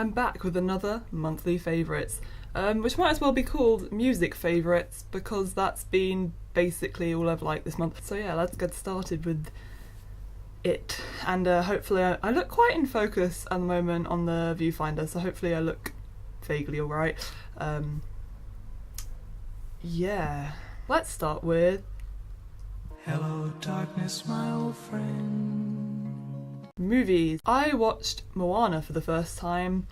I'm back with another monthly favourites, which might as well be called music favourites because that's been basically all I've liked this month. So yeah, let's get started with it. And hopefully I look quite in focus at the moment on the viewfinder, so hopefully I look vaguely alright. Yeah, let's start with Hello Darkness, my old friend. Movies. I watched Moana for the first time.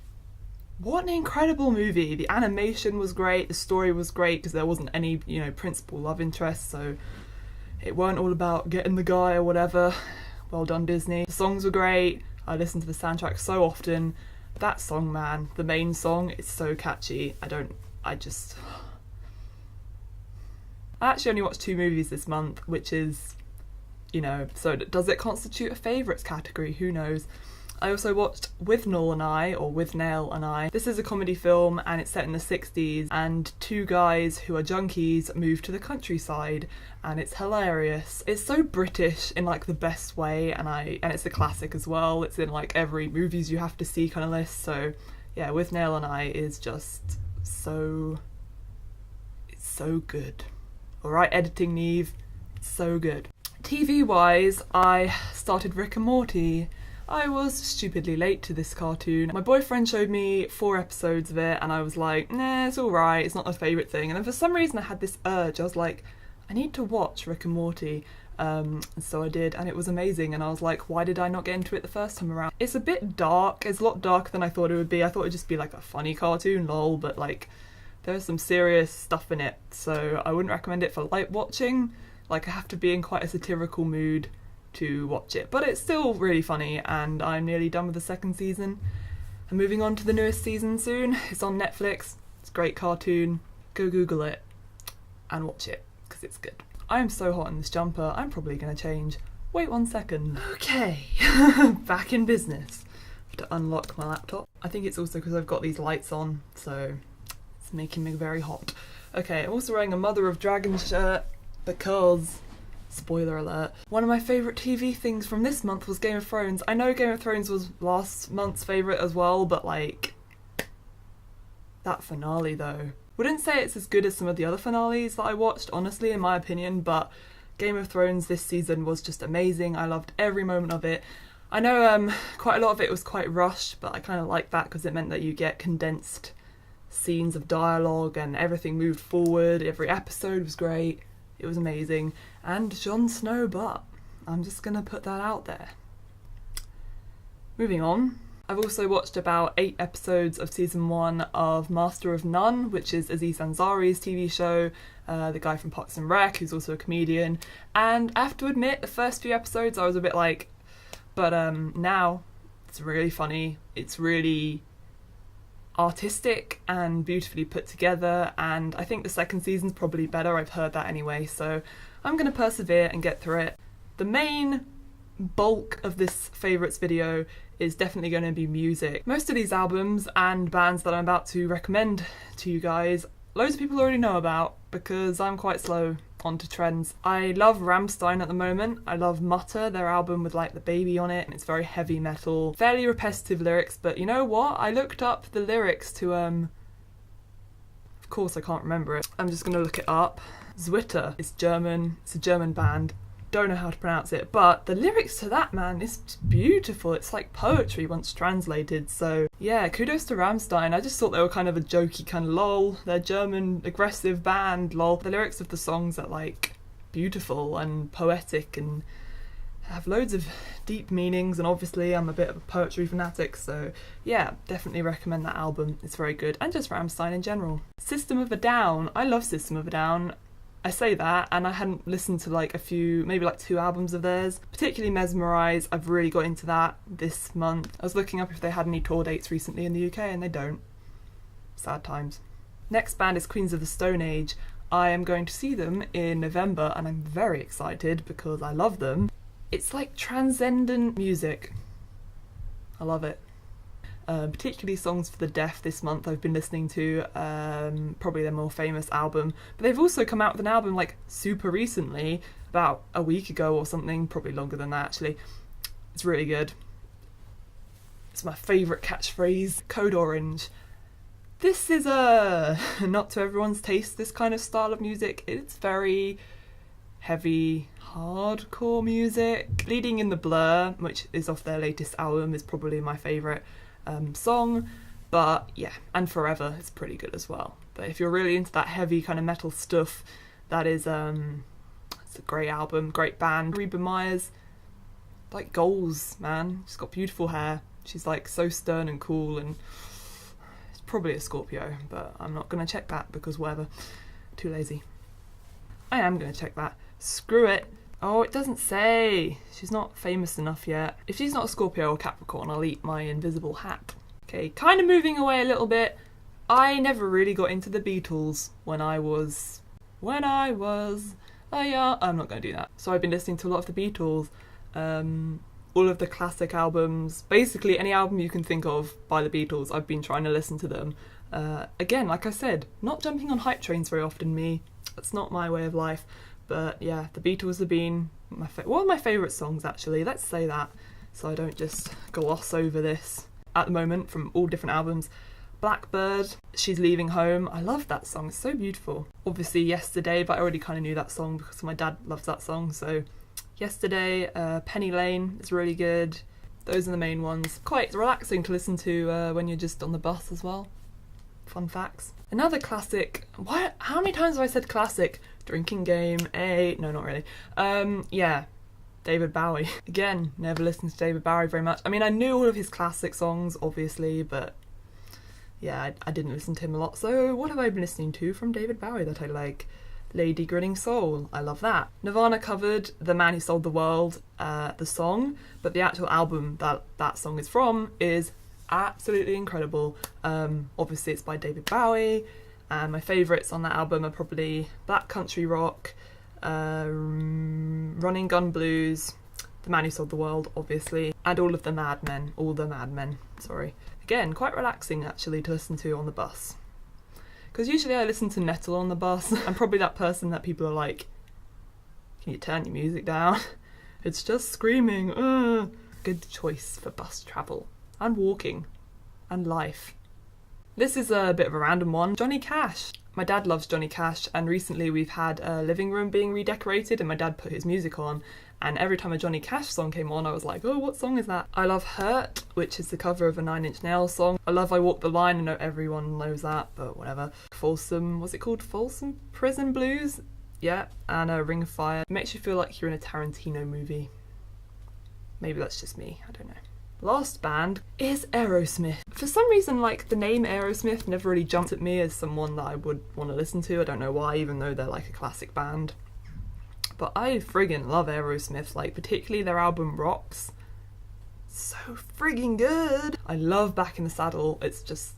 What an incredible movie. The animation was great, the story was great because there wasn't any, principal love interest, so it weren't all about getting the guy or whatever. Well done, Disney. The songs were great. I listen to the soundtrack so often. That song, man, the main song, it's so catchy. I actually only watched 2 movies this month, which is, so does it constitute a favourites category? Who knows? I also watched Withnail I. This is a comedy film and it's set in the 60s, and 2 guys who are junkies move to the countryside, and it's hilarious. It's so British in like the best way, and it's a classic as well. It's in like every movies you have to see kind of list. So yeah, Withnail I is just so good. Alright, editing Neve, it's so good. TV wise, I started Rick and Morty. I was stupidly late to this cartoon. My boyfriend showed me 4 episodes of it and I was like, nah, it's alright, it's not my favourite thing. And then for some reason I had this urge, I was like, I need to watch Rick and Morty. And so I did, and it was amazing, and I was like, why did I not get into it the first time around? It's a bit dark, it's a lot darker than I thought it would be. I thought it'd just be like a funny cartoon, lol, but like, there's some serious stuff in it, so I wouldn't recommend it for light watching. Like, I have to be in quite a satirical mood to watch it, but it's still really funny, and I'm nearly done with the 2nd season. I'm moving on to the newest season soon. It's on Netflix. It's a great cartoon. Go Google it and watch it, because it's good. I am so hot in this jumper, I'm probably going to change. Wait 1 second. Okay, back in business. I have to unlock my laptop. I think it's also because I've got these lights on, so it's making me very hot. Okay, I'm also wearing a Mother of Dragons shirt because, spoiler alert, one of my favourite TV things from this month was Game of Thrones. I know Game of Thrones was last month's favourite as well, but like, that finale though. Wouldn't say it's as good as some of the other finales that I watched, honestly, in my opinion, but Game of Thrones this season was just amazing. I loved every moment of it. I know quite a lot of it was quite rushed, but I kind of like that because it meant that you get condensed scenes of dialogue and everything moved forward. Every episode was great. It was amazing. And Jon Snow, but I'm just going to put that out there. Moving on. I've also watched about 8 episodes of season 1 of Master of None, which is Aziz Ansari's TV show, the guy from Parks and Rec, who's also a comedian. And I have to admit, the first few episodes I was a bit like, but now it's really funny. It's really artistic and beautifully put together, and I think the 2nd season's probably better. I've heard that anyway, so I'm going to persevere and get through it. The main bulk of this favourites video is definitely going to be music. Most of these albums and bands that I'm about to recommend to you guys, loads of people already know about because I'm quite slow onto trends. I love Rammstein at the moment. I love Mutter, their album with like the baby on it, and it's very heavy metal, fairly repetitive lyrics, but you know what? I looked up the lyrics to of course I can't remember it. I'm just gonna look it up. Zwitter. It's German. It's a German band. Don't know how to pronounce it, but the lyrics to that, man, is beautiful. It's like poetry once translated. So yeah, kudos to Rammstein. I just thought they were kind of a jokey kind of lol. They're German aggressive band, lol. The lyrics of the songs are like beautiful and poetic and have loads of deep meanings, and obviously I'm a bit of a poetry fanatic, so yeah, definitely recommend that album. It's very good, and just Rammstein in general. System of a Down. I love System of a Down. I say that, and I hadn't listened to like a few, maybe like 2 albums of theirs, particularly Mezmerize. I've really got into that this month. I was looking up if they had any tour dates recently in the UK, and they don't. Sad times. Next band is Queens of the Stone Age. I am going to see them in November, and I'm very excited because I love them. It's like transcendent music. I love it. Particularly Songs for the Deaf this month I've been listening to, probably their more famous album, but they've also come out with an album like super recently, about a week ago or something, probably longer than that actually. It's really good. It's my favourite catchphrase, Code Orange. This is not to everyone's taste, this kind of style of music. It's very heavy, hardcore music. Bleeding in the Blur, which is off their latest album, is probably my favourite song. But yeah, and Forever is pretty good as well. But if you're really into that heavy kind of metal stuff, that is it's a great album, great band. Reba Myers, like goals, man. She's got beautiful hair. She's like so stern and cool, and it's probably a Scorpio, but I'm not gonna check that because whatever. Too lazy. I am gonna check that. Screw it. Oh, it doesn't say. She's not famous enough yet. If she's not a Scorpio or Capricorn, I'll eat my invisible hat. Okay, kind of moving away a little bit. I never really got into the Beatles when I was I'm not going to do that. So I've been listening to a lot of the Beatles, all of the classic albums, basically any album you can think of by the Beatles, I've been trying to listen to them. Again, like I said, not jumping on hype trains very often, me. That's not my way of life. But yeah, the Beatles have been one of my favourite songs, actually. Let's say that, so I don't just gloss over this. At the moment, from all different albums. Blackbird, She's Leaving Home. I love that song, it's so beautiful. Obviously Yesterday, but I already kind of knew that song because my dad loves that song, so Yesterday. Penny Lane is really good. Those are the main ones. Quite relaxing to listen to when you're just on the bus as well. Fun facts. Another classic. How many times have I said classic? Drinking Game, no, not really. Yeah, David Bowie. Again, never listened to David Bowie very much. I mean, I knew all of his classic songs, obviously, but yeah, I didn't listen to him a lot. So what have I been listening to from David Bowie that I like? Lady Grinning Soul, I love that. Nirvana covered The Man Who Sold the World, the song, but the actual album that song is from is absolutely incredible. Obviously it's by David Bowie, and my favourites on that album are probably Black Country Rock, Running Gun Blues, The Man Who Sold the World, obviously, and all the Mad Men, sorry. Again, quite relaxing actually to listen to on the bus. Because usually I listen to metal on the bus. I'm probably that person that people are like, can you turn your music down? It's just screaming. Ugh. Good choice for bus travel and walking and life. This is a bit of a random one. Johnny Cash. My dad loves Johnny Cash, and recently we've had a living room being redecorated and my dad put his music on, and every time a Johnny Cash song came on I was like, oh, what song is that? I love Hurt, which is the cover of a Nine Inch Nails song. I love I Walk the Line. I know everyone knows that, but whatever. Folsom, what's it called? Folsom Prison Blues? Yeah, and Ring of Fire. It makes you feel like you're in a Tarantino movie. Maybe that's just me, I don't know. Last band is Aerosmith. For some reason, like, the name Aerosmith never really jumped at me as someone that I would want to listen to. I don't know why, even though they're like a classic band. But I friggin' love Aerosmith, like, particularly their album Rocks. So friggin' good! I love Back in the Saddle. It's just,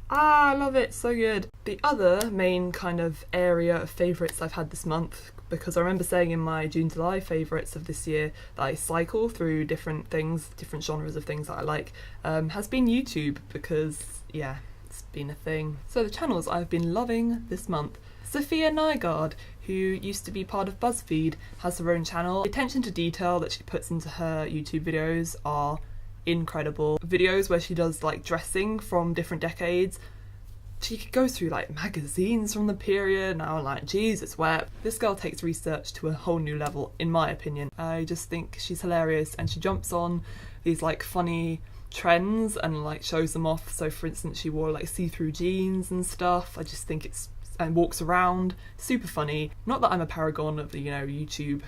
I love it, so good. The other main kind of area of favourites I've had this month, because I remember saying in my June-July favourites of this year that I cycle through different things, different genres of things that I like, has been YouTube, because, yeah, it's been a thing. So the channels I've been loving this month. Safiya Nygaard, who used to be part of BuzzFeed, has her own channel. The attention to detail that she puts into her YouTube videos are incredible. Videos where she does like dressing from different decades. She goes through like magazines from the period, and I'm like, Jesus wept. This girl takes research to a whole new level, in my opinion. I just think she's hilarious, and she jumps on these like funny trends and like shows them off. So for instance, she wore like see-through jeans and stuff. I just think it's, and walks around, super funny. Not that I'm a paragon of the, you know, YouTube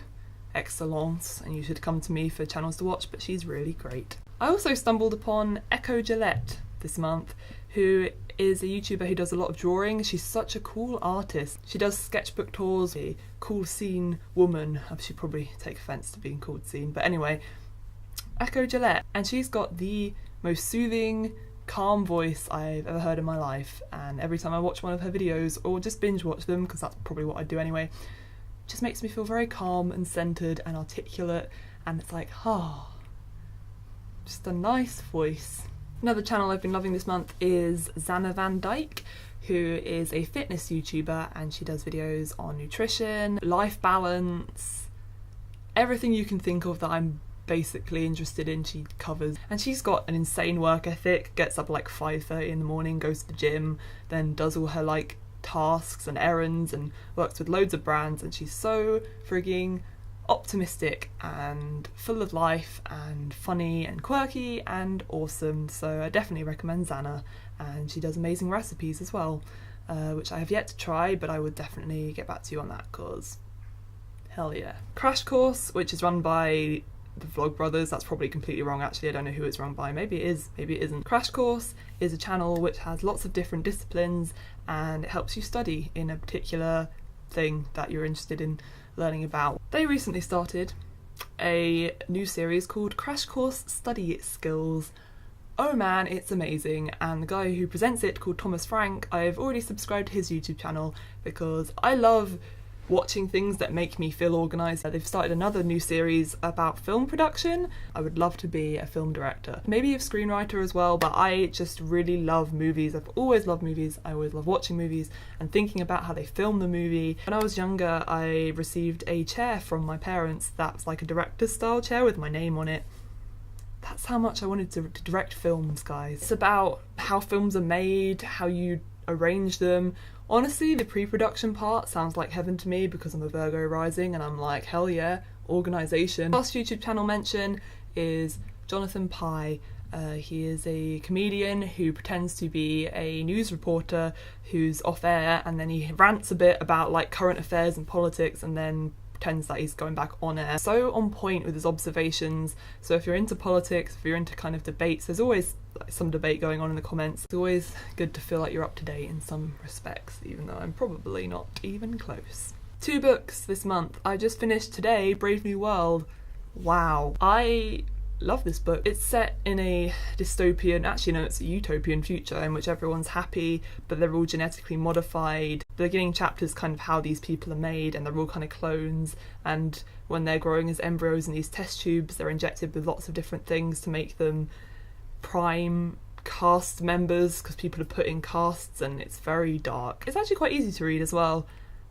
excellence and you should come to me for channels to watch, but she's really great. I also stumbled upon Gillette this month, who is a YouTuber who does a lot of drawing. She's such a cool artist. She does sketchbook tours, a cool scene woman. I should probably take offence to being called scene, but anyway, Gillette, and she's got the most soothing, calm voice I've ever heard in my life, and every time I watch one of her videos, or just binge watch them, because that's probably what I do anyway, it just makes me feel very calm and centred and articulate, and it's like, just a nice voice. Another channel I've been loving this month is Zanna Van Dijk, who is a fitness YouTuber, and she does videos on nutrition, life balance, everything you can think of that I'm basically interested in, she covers. And she's got an insane work ethic, gets up like 5:30 in the morning, goes to the gym, then does all her like tasks and errands and works with loads of brands, and she's so frigging optimistic and full of life and funny and quirky and awesome. So I definitely recommend Zanna, and she does amazing recipes as well, which I have yet to try, but I would definitely get back to you on that, cause hell yeah. Crash Course, which is run by the Vlog Brothers, that's probably completely wrong actually, I don't know who it's run by, maybe it is, maybe it isn't. Crash Course is a channel which has lots of different disciplines, and it helps you study in a particular thing that you're interested in learning about. They recently started a new series called Crash Course Study Skills. Oh man, it's amazing, and the guy who presents it, called Thomas Frank, I've already subscribed to his YouTube channel because I love watching things that make me feel organised. They've started another new series about film production. I would love to be a film director, maybe a screenwriter as well, but I just really love movies. I've always loved movies, I always love watching movies and thinking about how they film the movie. When I was younger, I received a chair from my parents that was like a director's style chair with my name on it. That's how much I wanted to direct films, guys. It's about how films are made, how you arrange them. Honestly, the pre-production part sounds like heaven to me because I'm a Virgo rising and I'm like, hell yeah, organisation. Last YouTube channel mention is Jonathan Pye. He is a comedian who pretends to be a news reporter who's off air, and then he rants a bit about like current affairs and politics, and then pretends that he's going back on air. So on point with his observations. So if you're into politics, if you're into kind of debates, there's always some debate going on in the comments. It's always good to feel like you're up to date in some respects, even though I'm probably not even close. 2 books this month. I just finished today Brave New World. Wow. I love this book. It's set in a dystopian, actually no, it's a utopian future in which everyone's happy, but they're all genetically modified. The beginning chapter is kind of how these people are made, and they're all kind of clones, and when they're growing as embryos in these test tubes, they're injected with lots of different things to make them prime cast members, because people are put in casts, and it's very dark. It's actually quite easy to read as well.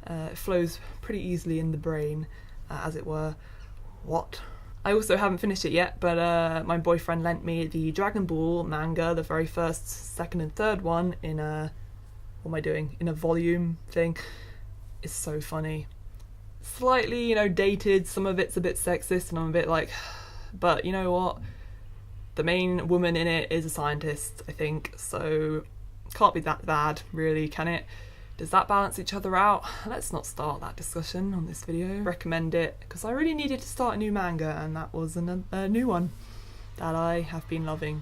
It flows pretty easily in the brain, as it were. What? I also haven't finished it yet, but my boyfriend lent me the Dragonball manga, the very first, second and third one, in a, what am I doing, in a volume thing. It's so funny. Slightly, you know, dated, some of it's a bit sexist, and I'm a bit like, but you know what? The main woman in it is a scientist, I think, so can't be that bad, really, can it? Does that balance each other out? Let's not start that discussion on this video. Recommend it, because I really needed to start a new manga, and that was a new one that I have been loving.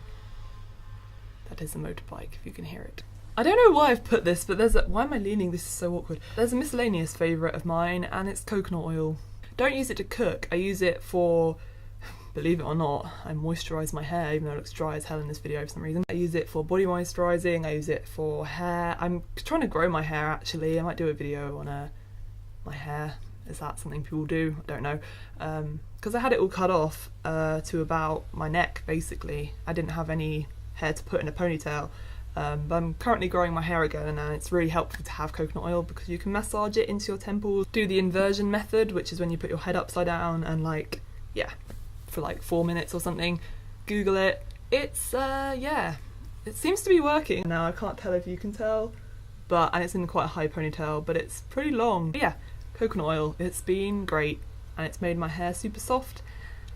That is a motorbike, if you can hear it. I don't know why I've put this, but there's a... Why am I leaning? This is so awkward. There's a Miscellaneous favourite of mine, and it's coconut oil. Don't use it to cook. I use it for... Believe it or not, I moisturise my hair, even though it looks dry as hell in this video for some reason. I use it for body moisturising, I use it for hair. I'm trying to grow my hair actually. I might do a video on my hair. Is that something people do? I don't know. Because I had it all cut off to about my neck, basically. I didn't have any hair to put in a ponytail. But I'm currently growing my hair again, and it's really helpful to have coconut oil because you can massage it into your temples. Do the inversion method, which is when you put your head upside down and like, yeah, for like 4 minutes or something. Google it. It's yeah, it seems to be working. Now I can't tell if you can tell, and it's in quite a high ponytail, but it's pretty long. But yeah, coconut oil, it's been great, and it's made my hair super soft,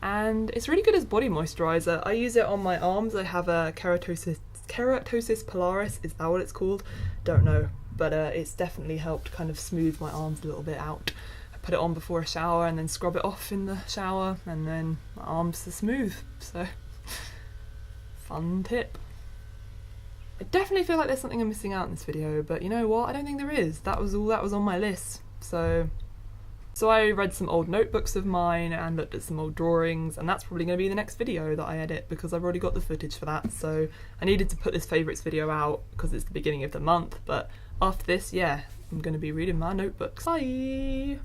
and it's really good as body moisturiser. I use it on my arms. I have a keratosis pilaris, is that what it's called? Don't know, but it's definitely helped kind of smooth my arms a little bit out. Put it on before a shower and then scrub it off in the shower, and then my arms are smooth, so fun tip. I definitely feel like there's something I'm missing out in this video, but you know what, I don't think there is. That was all that was on my list. So I read some old notebooks of mine and looked at some old drawings, and that's probably going to be the next video that I edit because I've already got the footage for that. So I needed to put this favourites video out because it's the beginning of the month, but after this, yeah, I'm going to be reading my notebooks. Bye!